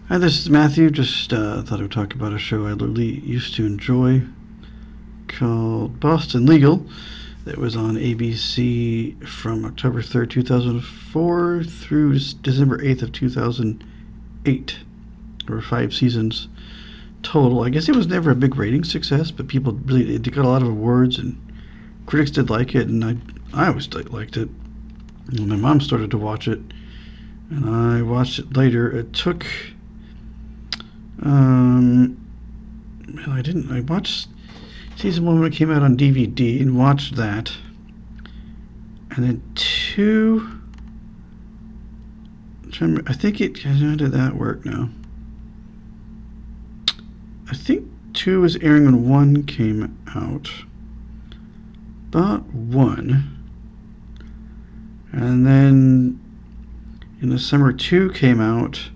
Hi, this is Matthew. Just thought I would talk about a show I really used to enjoy called Boston Legal that was on ABC from October 3rd, 2004 through December 8th of 2008. There were 5 seasons total. I guess it was never a big rating success, but people really, it got a lot of awards and critics did like it, and I always liked it. And my mom started to watch it, and I watched it later. It took I didn't. I watched season 1 when it came out on DVD and watched that. And then 2. I think it. How did that work now? I think 2 was airing when 1 came out. About 1. And then in the summer 2 came out.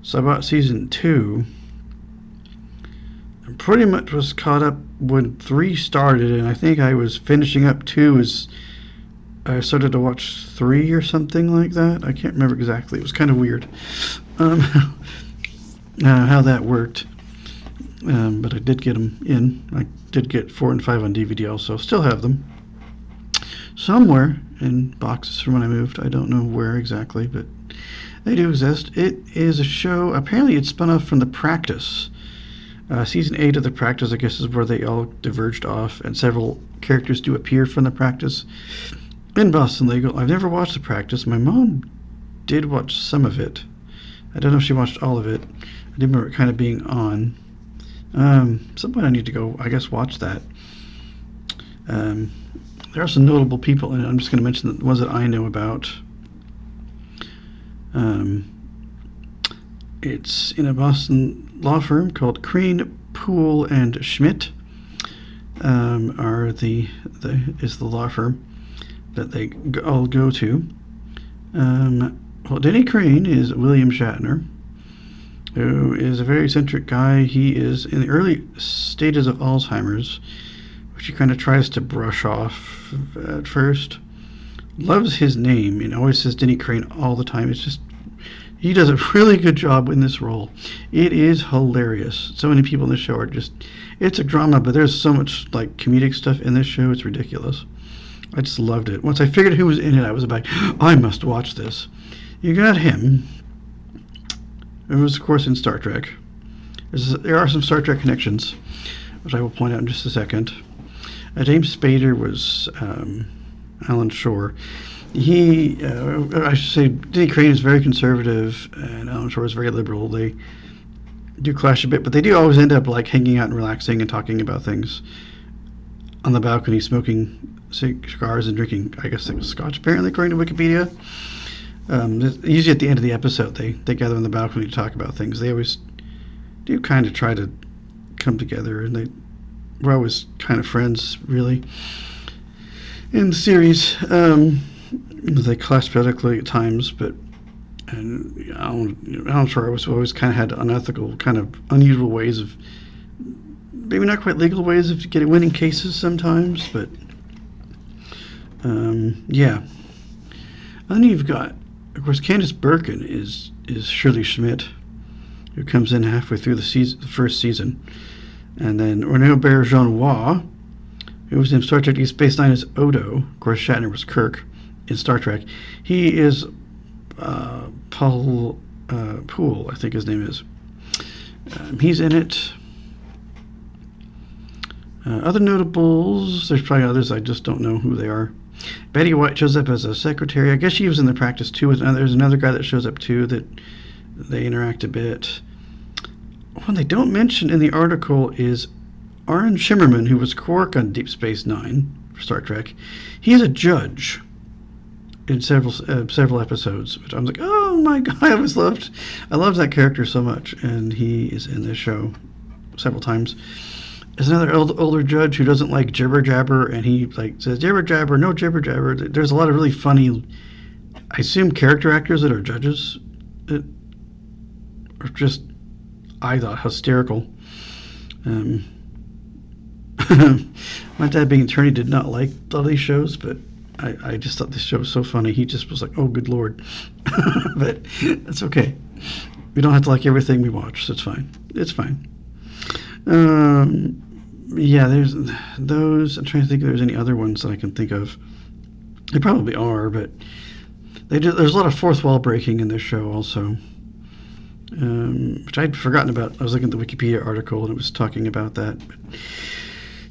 So I bought season 2. Pretty much was caught up when 3 started, and I think I was finishing up 2 as I started to watch 3 or something like that. I can't remember exactly. It was kind of weird how that worked. But I did get them in. I did get 4 and 5 on DVD also. Still have them somewhere in boxes from when I moved. I don't know where exactly, but they do exist. It is a show. Apparently it's spun off from The Practice. Season 8 of The Practice, I guess, is where they all diverged off, and several characters do appear from The Practice in Boston Legal. I've never watched The Practice. My mom did watch some of it. I don't know if she watched all of it. I do remember it kind of being on. Some point I need to go, I guess, watch that. There are some notable people in it. I'm just going to mention the ones that I know about. It's in a Boston law firm called Crane, Poole, and Schmidt. Is the law firm that they all go to. Denny Crane is William Shatner, who is a very eccentric guy. He is in the early stages of Alzheimer's, which he kind of tries to brush off at first. Loves his name and always says Denny Crane all the time. It's just, he does a really good job in this role. It is hilarious. So many people in this show are just, it's a drama, but there's so much like comedic stuff in this show. It's ridiculous. I just loved it. Once I figured who was in it, I was like, I must watch this. You got him. It was, of course, in Star Trek. There are some Star Trek connections, which I will point out in just a second. James Spader was Alan Shore. I should say, Denny Crane is very conservative, and Alan Shore is very liberal. They do clash a bit, but they do always end up like hanging out and relaxing and talking about things on the balcony, smoking cigars and drinking, I guess, scotch, apparently, according to Wikipedia. Usually at the end of the episode, they gather on the balcony to talk about things. They always do kind of try to come together, and we're always kind of friends, really. In the series, they clash politically at times, but Alan Shore always kind of had unethical, kind of unusual ways of, maybe not quite legal ways of winning cases sometimes, but yeah. And then you've got, of course, Candice Bergen is Shirley Schmidt, who comes in halfway through the first season. And then René Auberjonois, who was in Star Trek Deep Space Nine as Odo. Of course, Shatner was Kirk in Star Trek. He is Paul Poole, I think his name is. He's in it. Other notables, there's probably others, I just don't know who they are. Betty White shows up as a secretary. I guess she was in The Practice too. There's another guy that shows up too that they interact a bit. One they don't mention in the article is Aaron Shimmerman, who was Quark on Deep Space Nine for Star Trek. He is a judge in several episodes, which I was like, oh my god, I loved that character so much, and he is in this show several times. There's another older judge who doesn't like jibber jabber, and he says jibber jabber, no jibber jabber. There's a lot of really funny, I assume, character actors that are judges that are just, I thought, hysterical. My dad, being an attorney, did not like all these shows, but I just thought this show was so funny. He just was like, oh, good Lord. But that's okay. We don't have to like everything we watch, so it's fine. It's fine. Yeah, there's those. I'm trying to think if there's any other ones that I can think of. There probably are, but there's a lot of fourth wall breaking in this show also, which I'd forgotten about. I was looking at the Wikipedia article and it was talking about that. But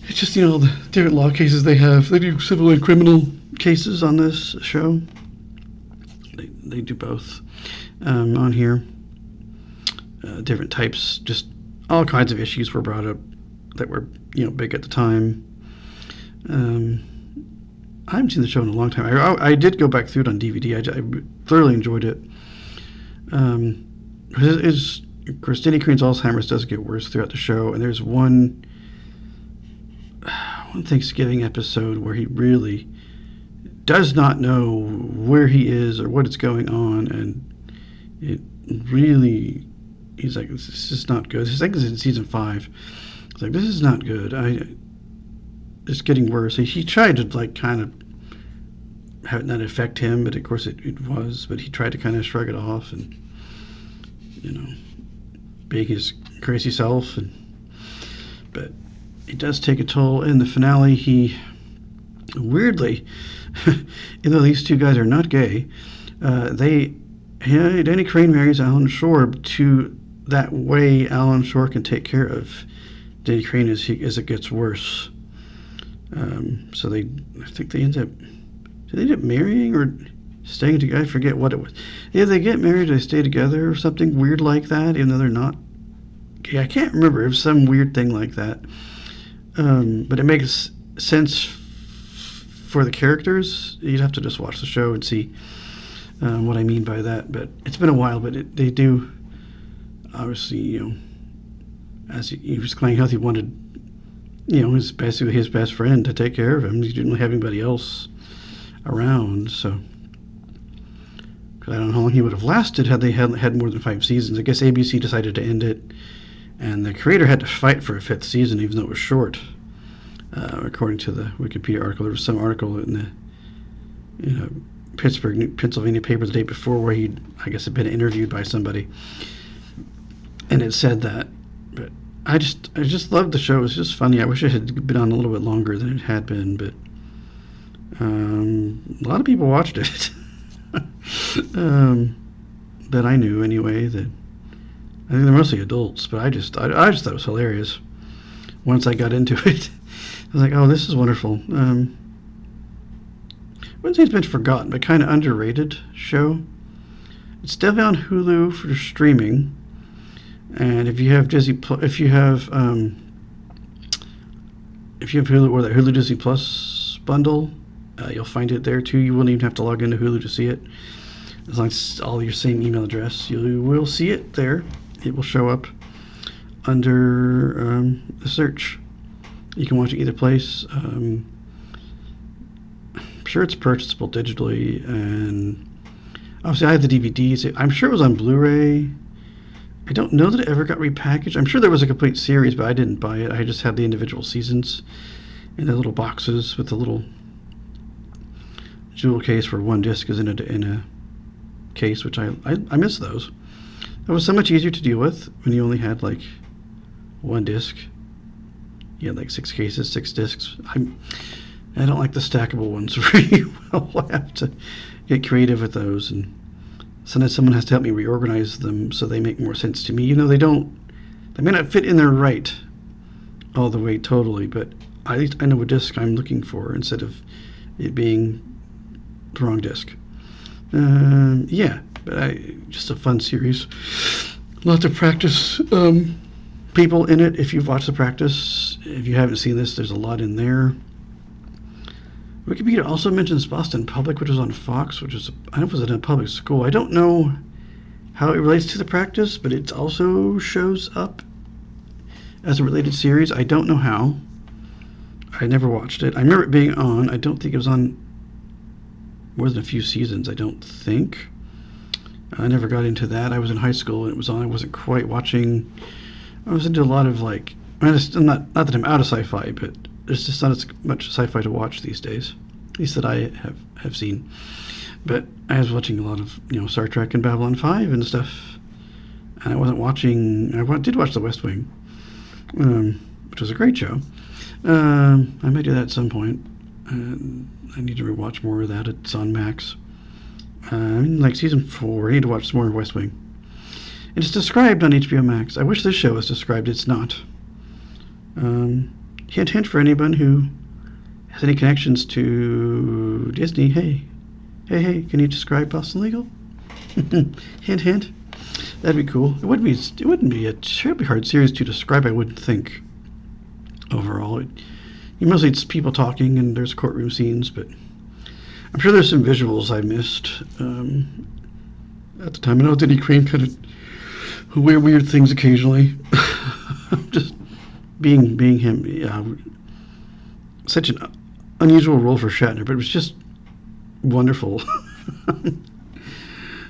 it's just, the different law cases they have. They do civil and criminal cases on this show. They do both on here. Different types, just all kinds of issues were brought up that were, big at the time. I haven't seen the show in a long time. I did go back through it on DVD. I thoroughly enjoyed it. Of course, Denny Crane's Alzheimer's does get worse throughout the show, and there's one Thanksgiving episode where he really does not know where he is or what is going on, and it really, he's like, this is not good. I think it's in season 5. It's like, this is not good. It's getting worse. He tried to kind of have it not affect him, but of course it was. But he tried to kind of shrug it off and being his crazy self. But it does take a toll. In the finale, he weirdly, even though these two guys are not gay, Danny Crane marries Alan Shore to that way Alan Shore can take care of Danny Crane as it gets worse. So I think they end up marrying or staying together? I forget what it was. Yeah, they get married, they stay together or something weird like that, even though they're not gay. I can't remember. It was some weird thing like that. But it makes sense for the characters. You'd have to just watch the show and see what I mean by that. But it's been a while, but they do, obviously, as he was claiming health, he wanted, his best friend to take care of him. He didn't have anybody else around, so I don't know how long he would have lasted had they had more than 5 seasons. I guess ABC decided to end it, and the creator had to fight for a 5th season, even though it was short. According to the Wikipedia article, there was some article in the Pittsburgh, Pennsylvania paper the day before where he, I guess, had been interviewed by somebody, and it said that. But I just loved the show. It was just funny. I wish it had been on a little bit longer than it had been, but a lot of people watched it. But I knew anyway that I think they're mostly adults, but I just thought it was hilarious. Once I got into it, I was like, oh, this is wonderful. I wouldn't say it's been forgotten, but kind of underrated show. It's definitely on Hulu for streaming, and if you have if you have Hulu or that Hulu Disney Plus bundle, you'll find it there too. You won't even have to log into Hulu to see it. As long as it's all your same email address, you will see it there. It will show up under the search. You can watch it either place. I'm sure it's purchasable digitally, and obviously I have the DVDs. I'm sure it was on Blu-ray. I don't know that it ever got repackaged. I'm sure there was a complete series, but I didn't buy it. I just had the individual seasons in the little boxes with the little jewel case where one disc is in a case, which I miss those. It was so much easier to deal with when you only had like one disc. You had like 6 cases, 6 discs. I don't like the stackable ones very well. I have to get creative with those, and sometimes someone has to help me reorganize them so they make more sense to me. They may not fit in there right all the way totally, but at least I know what disc I'm looking for instead of it being the wrong disc. Yeah, but just a fun series. Lots of practice people in it. If you've watched the practice, if you haven't seen this, there's a lot in there. Wikipedia also mentions Boston Public, which was on Fox, which is, I don't know if it was in a public school. I don't know how it relates to the practice, but it also shows up as a related series. I don't know how. I never watched it. I remember it being on. I don't think it was on more than a few seasons, I don't think. I never got into that. I was in high school and it was on. I wasn't quite watching. I was into a lot of I'm not that I'm out of sci-fi, but there's just not as much sci-fi to watch these days, at least that I have seen. But I was watching a lot of Star Trek and Babylon 5 and stuff and I wasn't watching. Did watch The West Wing, which was a great show. I may do that at some point. I need to rewatch more of that. It's on Max. Like season 4, I need to watch some more of West Wing. And it's described on HBO Max. I wish this show was described. It's not. Hint, hint for anyone who has any connections to Disney. Hey, can you describe Boston Legal? Hint, hint. That'd be cool. It wouldn't be a terribly hard series to describe, I wouldn't think. Overall, mostly it's people talking and there's courtroom scenes, but I'm sure there's some visuals I missed at the time. I know Denny Crane kind of weird things occasionally. Just being him, yeah, such an unusual role for Shatner, but it was just wonderful.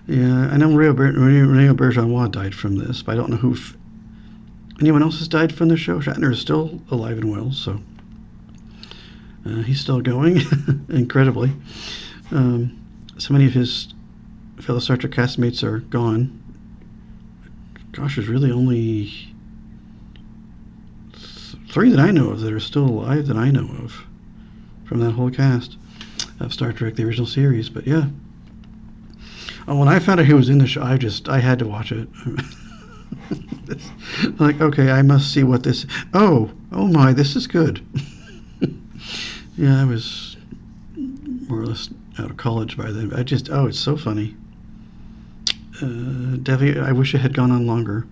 Yeah, I know Rene Auberjonois died from this, but I don't know who. Anyone else has died from the show? Shatner is still alive and well, so he's still going, incredibly. So many of his fellow Star Trek castmates are gone. Gosh, there's really only 3 that I know of that are still alive that I know of from that whole cast of Star Trek, the original series. But yeah. Oh, when I found out who was in the show, I had to watch it. Like, okay, I must see what this. Oh my, this is good. Yeah, I was more or less out of college by then. It's so funny. Definitely, I wish it had gone on longer.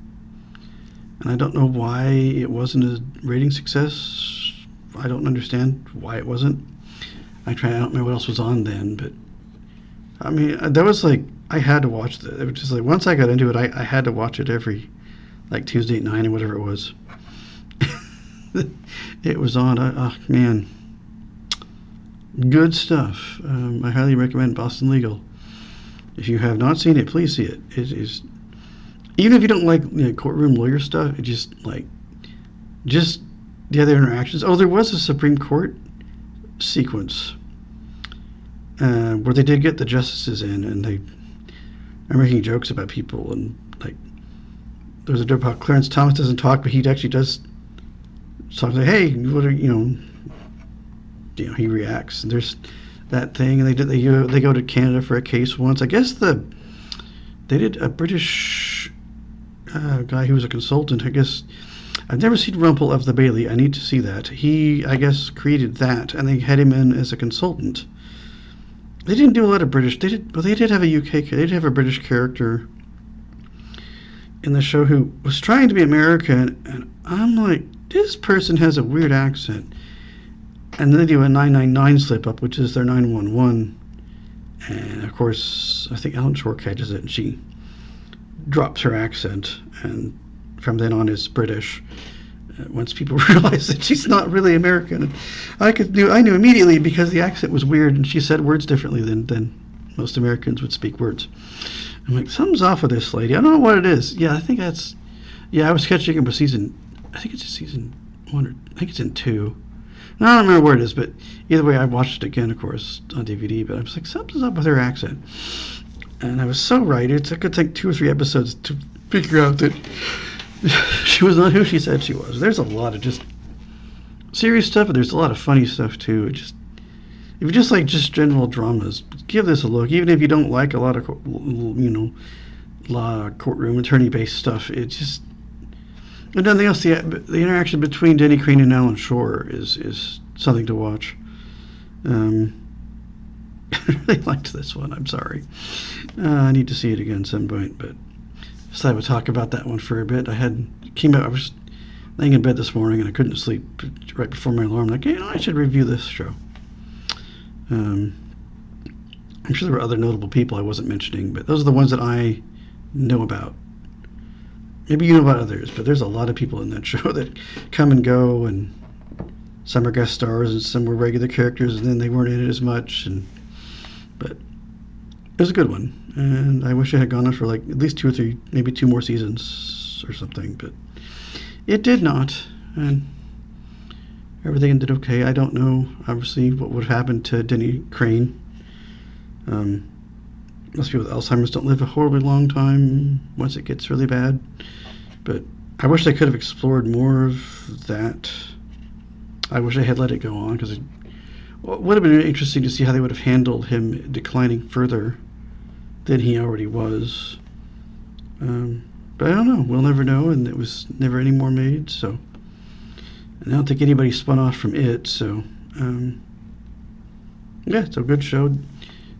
And I don't know why it wasn't a rating success. I don't understand why it wasn't. I don't remember what else was on then, but I mean, that was like, I had to watch it. It was just like, once I got into it, I had to watch it every, like, Tuesday at 9 or whatever it was. It was on. Man. Good stuff. I highly recommend Boston Legal. If you have not seen it, please see it. It is, even if you don't like courtroom lawyer stuff, it just the other interactions. Oh, there was a Supreme Court sequence where they did get the justices in, and they are making jokes about people, and like there's a joke about Clarence Thomas doesn't talk, but he actually does talk. Like, hey, what are he reacts. And there's that thing, and they go to Canada for a case once. I guess they did a British guy who was a consultant. I guess I've never seen Rumpel of the Bailey. I need to see that. He, I guess, created that, and they had him in as a consultant. They didn't do a lot of British. They did have a UK. They did have a British character in the show who was trying to be American, and I'm like, this person has a weird accent. And then they do a 999 slip up, which is their 911. And of course, I think Ellen Shore catches it, and she drops her accent, and from then on is British. Once people realize that she's not really American, and I knew immediately because the accent was weird, and she said words differently than most Americans would speak words. I'm like, something's off with this lady. I don't know what it is. Yeah, I think that's. Yeah, I was catching it with season. I think it's season 1 or I think it's in 2. I don't remember where it is, but either way, I watched it again, of course, on DVD. But I was like, something's up with her accent, and I was so right. It took 2 or 3 episodes to figure out that she was not who she said she was. There's a lot of just serious stuff, but there's a lot of funny stuff too. If you just like just general dramas, give this a look. Even if you don't like a lot of law courtroom attorney-based stuff, it's just. And nothing else. The interaction between Denny Crane and Alan Shore is something to watch. I really liked this one. I'm sorry. I need to see it again some point, but just thought I would talk about that one for a bit. I was laying in bed this morning and I couldn't sleep right before my alarm. Like, I should review this show. I'm sure there were other notable people I wasn't mentioning, but those are the ones that I know about. Maybe you know about others, but there's a lot of people in that show that come and go, and some are guest stars and some were regular characters, and then they weren't in it as much. But it was a good one, and I wish it had gone on for like at least 2 or 3, maybe 2 more seasons or something, but it did not, and everything ended okay. I don't know, obviously, what would have happened to Denny Crane. most people with Alzheimer's don't live a horribly long time once it gets really bad. But I wish they could have explored more of that. I wish they had let it go on, because it would have been interesting to see how they would have handled him declining further than he already was. But I don't know. We'll never know, and it was never any more made. So, and I don't think anybody spun off from it. So, yeah, it's a good show.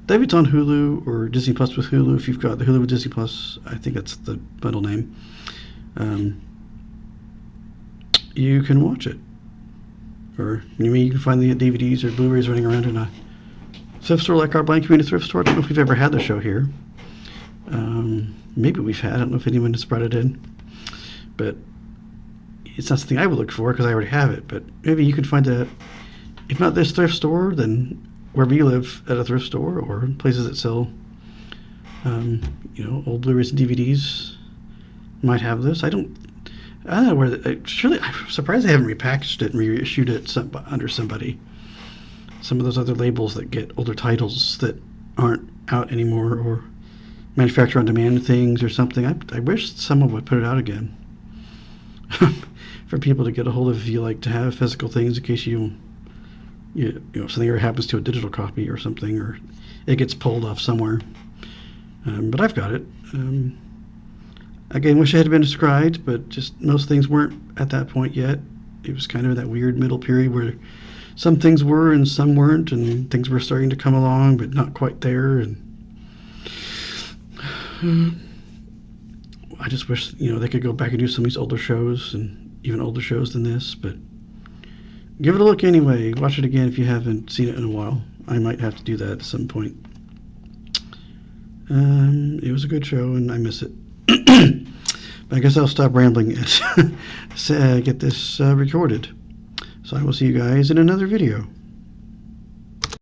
Maybe it's on Hulu or Disney Plus with Hulu. If you've got the Hulu with Disney Plus, I think that's the bundle name. You can watch it. Or you can find the DVDs or Blu-rays running around in a thrift store like our Blind Community Thrift Store. I don't know if we've ever had the show here. Maybe we've had. I don't know if anyone has brought it in. But it's not something I would look for because I already have it. But maybe you can find a, if not this thrift store, then wherever you live at a thrift store or places that sell, old Blu-rays and DVDs might have this. I don't know where. I'm surprised they haven't repackaged it and reissued it under somebody. Some of those other labels that get older titles that aren't out anymore, or manufacturer on demand things or something. I wish someone would put it out again for people to get a hold of if you like to have physical things in case you something ever happens to a digital copy or something, or it gets pulled off somewhere. But I've got it. Again, wish it had been described, but just most things weren't at that point yet. It was kind of that weird middle period where some things were and some weren't, and things were starting to come along but not quite there. And I just wish they could go back and do some of these older shows, and even older shows than this. But give it a look anyway. Watch it again if you haven't seen it in a while. I might have to do that at some point. It was a good show, and I miss it. But I guess I'll stop rambling and get this recorded. So I will see you guys in another video.